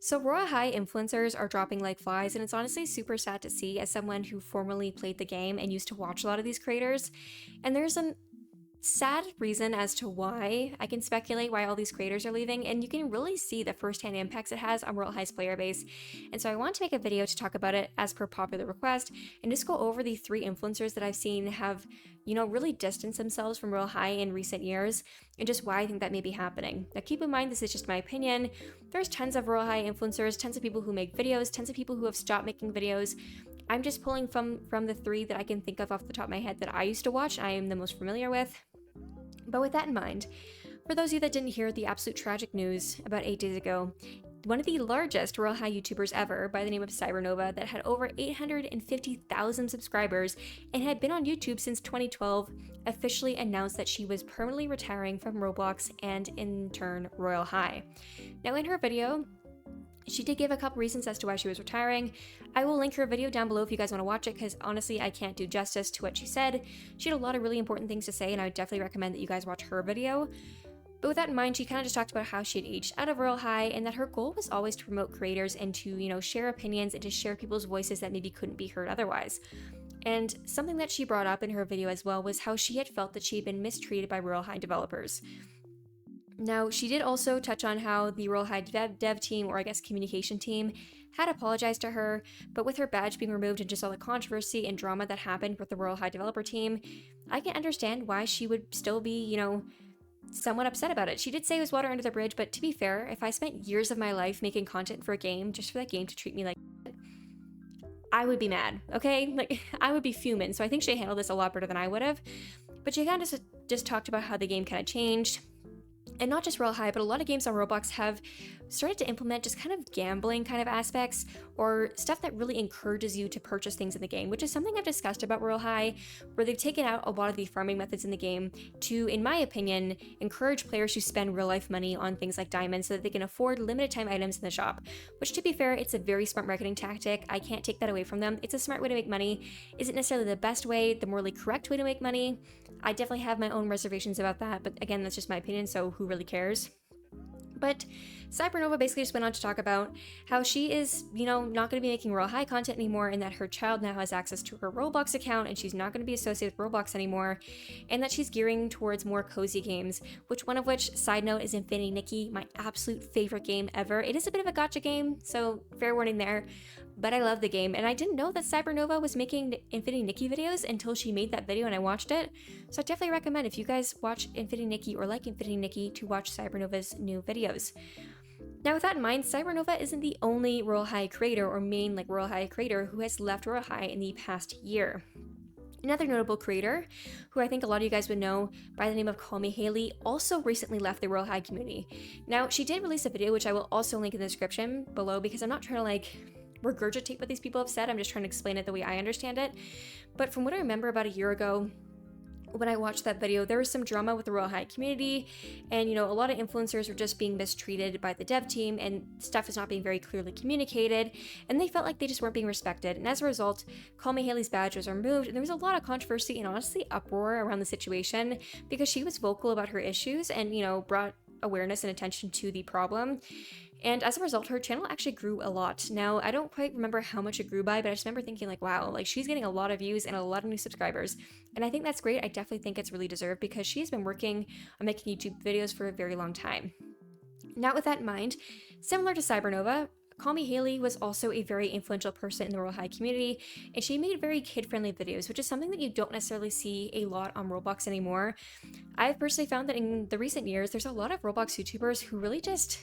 So Royale High influencers are dropping like flies, and it's honestly super sad to see as someone who formerly played the game and used to watch a lot of these creators. And there's a sad reason as to why. I can speculate why all these creators are leaving, and you can really see the first-hand impacts it has on Royale High's player base. And so I want to make a video to talk about it as per popular request, and just go over the 3 influencers that I've seen have, really distanced themselves from Royale High in recent years, and just why I think that may be happening. Now keep in mind, this is just my opinion. There's tons of Royale High influencers, tons of people who make videos, tons of people who have stopped making videos. I'm just pulling from the 3 that I can think of off the top of my head that I used to watch, I am the most familiar with. But with that in mind, for those of you that didn't hear the absolute tragic news about 8 days ago, one of the largest Royale High YouTubers ever, by the name of Cybernova, that had over 850,000 subscribers and had been on YouTube since 2012, officially announced that she was permanently retiring from Roblox and in turn Royale High. Now in her video, she did give a couple reasons as to why she was retiring. I will link her video down below if you guys want to watch it, because honestly, I can't do justice to what she said. She had a lot of really important things to say, and I would definitely recommend that you guys watch her video. But with that in mind, she kind of just talked about how she had aged out of Royale High, and that her goal was always to promote creators and to, share opinions and to share people's voices that maybe couldn't be heard otherwise. And something that she brought up in her video as well was how she had felt that she had been mistreated by Royale High developers. Now, she did also touch on how the Royale High dev team, or I guess communication team, had apologized to her, but with her badge being removed and just all the controversy and drama that happened with the Royale High developer team, I can understand why she would still be, somewhat upset about it. She did say it was water under the bridge, but to be fair, if I spent years of my life making content for a game just for that game to treat me like I would be mad, okay? I would be fuming, so I think she handled this a lot better than I would have. But she kind of just talked about how the game kind of changed. And not just Royale High, but a lot of games on Roblox have started to implement just kind of gambling kind of aspects, or stuff that really encourages you to purchase things in the game, which is something I've discussed about Royale High, where they've taken out a lot of the farming methods in the game to, in my opinion, encourage players to spend real life money on things like diamonds so that they can afford limited time items in the shop, which, to be fair, it's a very smart marketing tactic. I can't take that away from them. It's a smart way to make money. Is it necessarily the best way, the morally correct way to make money? I definitely have my own reservations about that, but again, that's just my opinion, so who really cares? But Cybernova basically just went on to talk about how she is, not going to be making Royale High content anymore, and that her child now has access to her Roblox account, and she's not going to be associated with Roblox anymore, and that she's gearing towards more cozy games, one of which, side note, is Infinity Nikki, my absolute favorite game ever. It is a bit of a gacha game, so fair warning there, but I love the game, and I didn't know that Cybernova was making Infinity Nikki videos until she made that video and I watched it, so I definitely recommend, if you guys watch Infinity Nikki or like Infinity Nikki, to watch Cybernova's new videos. Now with that in mind, Cybernova isn't the only Royale High creator or main Royale High creator who has left Royale High in the past year. Another notable creator, who I think a lot of you guys would know by the name of Callmehhaley, also recently left the Royale High community. Now, she did release a video, which I will also link in the description below, because I'm not trying to regurgitate what these people have said, I'm just trying to explain it the way I understand it. But from what I remember about a year ago, when I watched that video, there was some drama with the Royale High community, and a lot of influencers were just being mistreated by the dev team, and stuff is not being very clearly communicated, and they felt like they just weren't being respected. And as a result, Callmehhaley's badge was removed, and there was a lot of controversy and honestly uproar around the situation, because she was vocal about her issues and brought awareness and attention to the problem. And as a result, her channel actually grew a lot. Now, I don't quite remember how much it grew by, but I just remember thinking wow, she's getting a lot of views and a lot of new subscribers. And I think that's great. I definitely think it's really deserved, because she's been working on making YouTube videos for a very long time. Now, with that in mind, similar to Cybernova, Callmehhaley was also a very influential person in the Royale High community, and she made very kid-friendly videos, which is something that you don't necessarily see a lot on Roblox anymore. I've personally found that in the recent years, there's a lot of Roblox YouTubers who really just,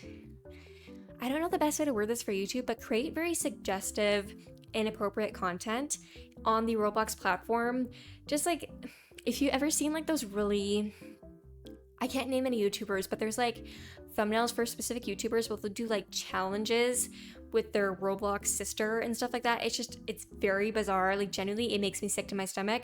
I don't know the best way to word this for YouTube, but create very suggestive, inappropriate content on the Roblox platform. Just if you ever seen those really, I can't name any YouTubers, but there's thumbnails for specific YouTubers will do challenges with their Roblox sister and stuff like that. It's very bizarre. Genuinely, it makes me sick to my stomach.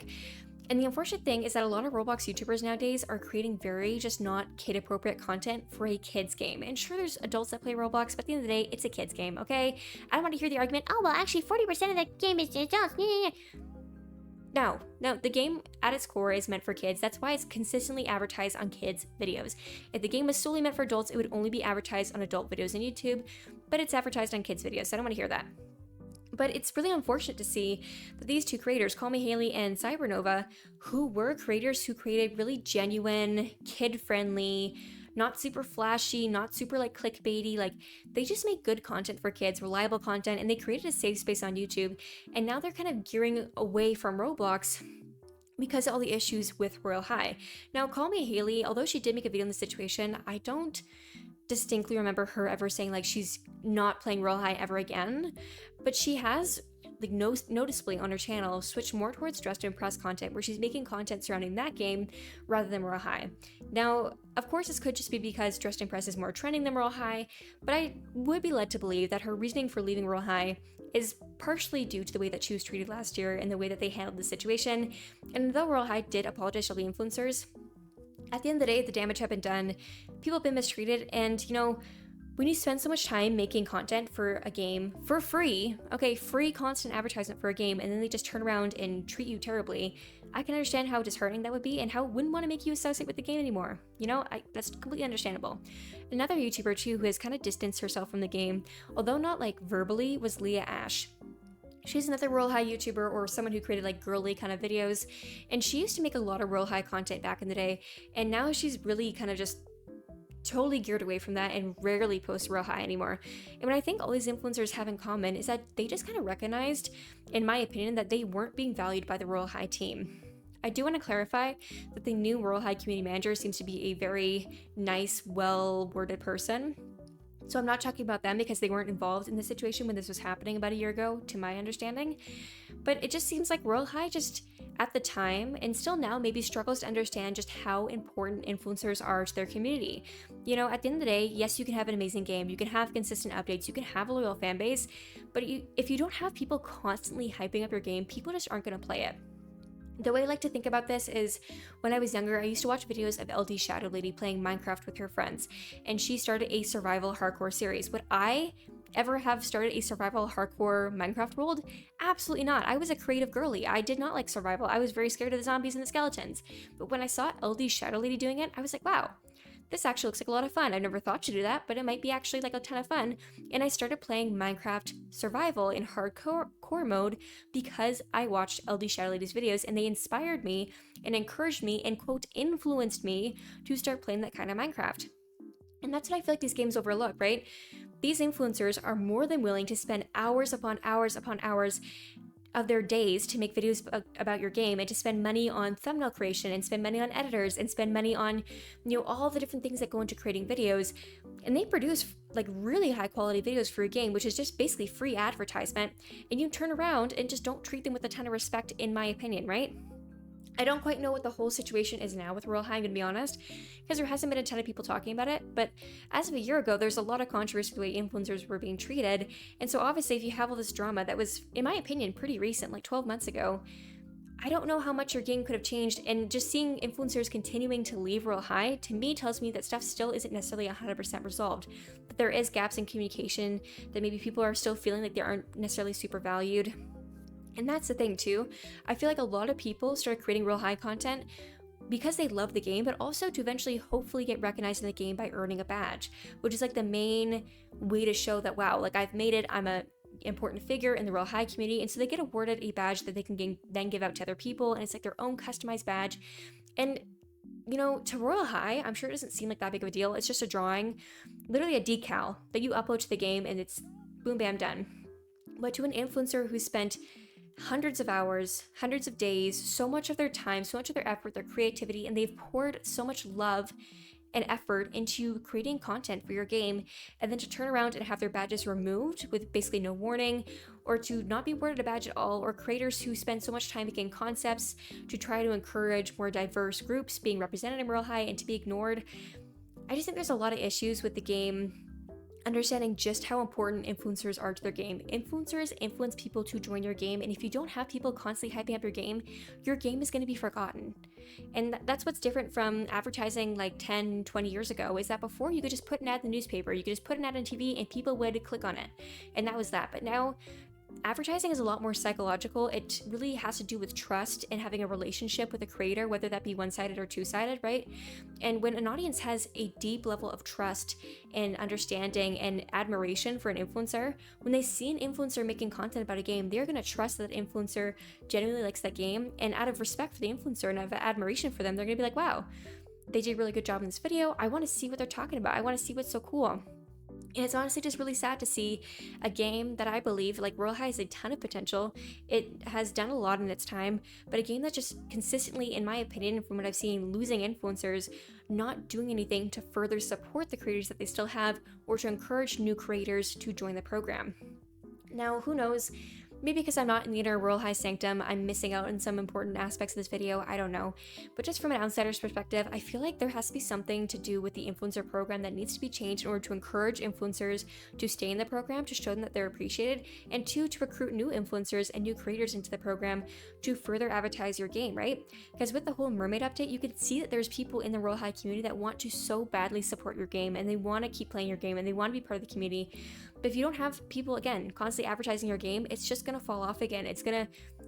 And the unfortunate thing is that a lot of Roblox YouTubers nowadays are creating very just not kid-appropriate content for a kid's game. And sure, there's adults that play Roblox, but at the end of the day, it's a kid's game, okay? I don't want to hear the argument, oh, well, actually, 40% of the game is adults. No, the game at its core is meant for kids. That's why it's consistently advertised on kids' videos. If the game was solely meant for adults, it would only be advertised on adult videos on YouTube. but it's advertised on kids' videos, so I don't want to hear that. But it's really unfortunate to see that these two creators, Callmehhaley and Cybernova, who were creators who created really genuine, kid-friendly, not super flashy, not super like clickbaity, like they just make good content for kids, reliable content, and they created a safe space on YouTube. And now they're kind of gearing away from Roblox because of all the issues with Royale High. Now, Callmehhaley, although she did make a video on the situation, I don't distinctly remember her ever saying like she's not playing Royale High ever again, but she has like noticeably on her channel switched more towards Dress to Impress content, where she's making content surrounding that game rather than Royale High. Now, of course, this could just be because Dress to Impress is more trending than Royale High, but I would be led to believe that her reasoning for leaving Royale High is partially due to the way that she was treated last year and the way that they handled the situation. And though Royale High did apologize to all the influencers, at the end of the day, the damage had been done, people have been mistreated, and when you spend so much time making content for a game for free, okay, free constant advertisement for a game, and then they just turn around and treat you terribly, I can understand how disheartening that would be and how it wouldn't want to make you associate with the game anymore. That's completely understandable. Another YouTuber too who has kind of distanced herself from the game, although not like verbally, was Leah Ash. She's another Royale High YouTuber, or someone who created like girly kind of videos, and she used to make a lot of Royale High content back in the day, and now she's really kind of just totally geared away from that and rarely posts Royale High anymore. And what I think all these influencers have in common is that they just kind of recognized, in my opinion, that they weren't being valued by the Royale High team. I do want to clarify that the new Royale High community manager seems to be a very nice, well-worded person. So I'm not talking about them because they weren't involved in the situation when this was happening about a year ago, to my understanding. But it just seems like Royale High just, at the time, and still now, maybe struggles to understand just how important influencers are to their community. At the end of the day, yes, you can have an amazing game, you can have consistent updates, you can have a loyal fan base, but if you don't have people constantly hyping up your game, people just aren't going to play it. The way I like to think about this is, when I was younger, I used to watch videos of LD Shadow Lady playing Minecraft with her friends, and she started a survival hardcore series. Would I ever have started a survival hardcore Minecraft world? Absolutely not. I was a creative girly. I did not like survival. I was very scared of the zombies and the skeletons. But when I saw LD Shadow Lady doing it, I was like, wow, this actually looks like a lot of fun. I've never thought to do that, but it might be actually like a ton of fun. And I started playing Minecraft Survival in hardcore mode because I watched LD Shadow Lady's videos, and they inspired me and encouraged me and quote influenced me to start playing that kind of Minecraft. And that's what I feel like these games overlook, right? These influencers are more than willing to spend hours upon hours upon hours of their days to make videos about your game, and to spend money on thumbnail creation, and spend money on editors, and spend money on all the different things that go into creating videos. And they produce like really high quality videos for your game, which is just basically free advertisement, and you turn around and just don't treat them with a ton of respect, in my opinion, right? I don't quite know what the whole situation is now with Royale High, I'm gonna be honest, because there hasn't been a ton of people talking about it, but as of a year ago, there's a lot of controversy with the way influencers were being treated, and so obviously if you have all this drama that was, in my opinion, pretty recent, like 12 months ago, I don't know how much your game could have changed, and just seeing influencers continuing to leave Royale High, to me, tells me that stuff still isn't necessarily 100% resolved, that there is gaps in communication, that maybe people are still feeling like they aren't necessarily super valued. And that's the thing too. I feel like a lot of people start creating Royale High content because they love the game, but also to eventually hopefully get recognized in the game by earning a badge, which is like the main way to show that, wow, like I've made it, I'm a important figure in the Royale High community. And so they get awarded a badge that they can then give out to other people, and it's like their own customized badge. And to Royale High, I'm sure it doesn't seem like that big of a deal. It's just a drawing, literally a decal that you upload to the game, and it's boom, bam, done. But to an influencer who spent hundreds of hours, hundreds of days, so much of their time, so much of their effort, their creativity, and they've poured so much love and effort into creating content for your game, and then to turn around and have their badges removed with basically no warning, or to not be awarded a badge at all, or creators who spend so much time making concepts to try to encourage more diverse groups being represented in Royale High and to be ignored. I just think there's a lot of issues with the game understanding just how important influencers are to their game. Influencers influence people to join your game, and if you don't have people constantly hyping up your game is going to be forgotten. And that's what's different from advertising like 10, 20 years ago, is that before you could just put an ad in the newspaper, you could just put an ad on TV and people would click on it, and that was that. But now advertising is a lot more psychological. It really has to do with trust and having a relationship with a creator, whether that be one-sided or two-sided, right? And when an audience has a deep level of trust and understanding and admiration for an influencer, when they see an influencer making content about a game, they're going to trust that influencer genuinely likes that game. And out of respect for the influencer and out of admiration for them, they're going to be like, wow, they did a really good job in this video. I want to see what they're talking about. I want to see what's so cool. And it's honestly just really sad to see a game that I believe, like, Royale High has a ton of potential. It has done a lot in its time, but a game that's just consistently, in my opinion, from what I've seen, losing influencers, not doing anything to further support the creators that they still have or to encourage new creators to join the program. Now, who knows? Maybe because I'm not in the inner Royale High sanctum, I'm missing out on some important aspects of this video, I don't know. But just from an outsider's perspective, I feel like there has to be something to do with the influencer program that needs to be changed in order to encourage influencers to stay in the program, to show them that they're appreciated, and two, to recruit new influencers and new creators into the program to further advertise your game, right? Because with the whole mermaid update, you could see that there's people in the Royale High community that want to so badly support your game, and they want to keep playing your game, and they want to be part of the community. But if you don't have people, again, constantly advertising your game, it's just going to fall off again.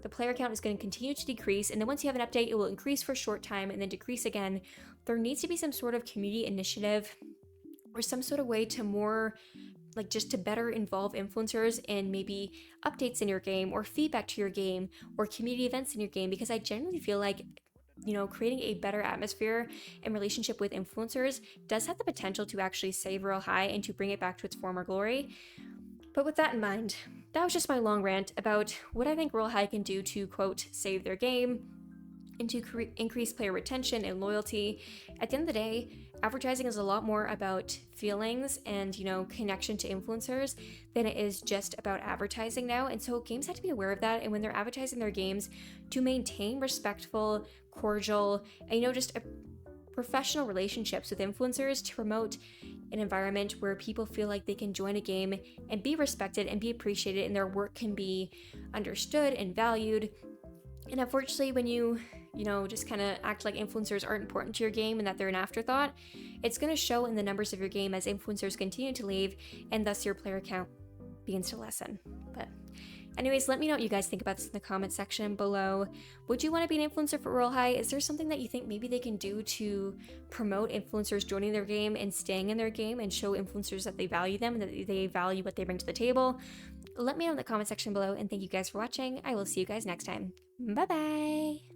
The player count is going to continue to decrease, and then once you have an update, it will increase for a short time and then decrease again. There needs to be some sort of community initiative or some sort of way to more, like, just to better involve influencers in maybe updates in your game or feedback to your game or community events in your game, because I genuinely feel like, creating a better atmosphere and relationship with influencers does have the potential to actually save Royale High and to bring it back to its former glory. But with that in mind, that was just my long rant about what I think Royale High can do to, quote, save their game and to increase player retention and loyalty. At the end of the day, advertising is a lot more about feelings and, connection to influencers than it is just about advertising now. And so games have to be aware of that. And when they're advertising their games, to maintain respectful, cordial, and, just professional relationships with influencers to promote an environment where people feel like they can join a game and be respected and be appreciated and their work can be understood and valued. And unfortunately, when you just kind of act like influencers aren't important to your game and that they're an afterthought, it's going to show in the numbers of your game as influencers continue to leave and thus your player count begins to lessen. But anyways, let me know what you guys think about this in the comment section below. Would you want to be an influencer for Royale High? Is there something that you think maybe they can do to promote influencers joining their game and staying in their game and show influencers that they value them and that they value what they bring to the table? Let me know in the comment section below, and thank you guys for watching. I will see you guys next time. Bye-bye!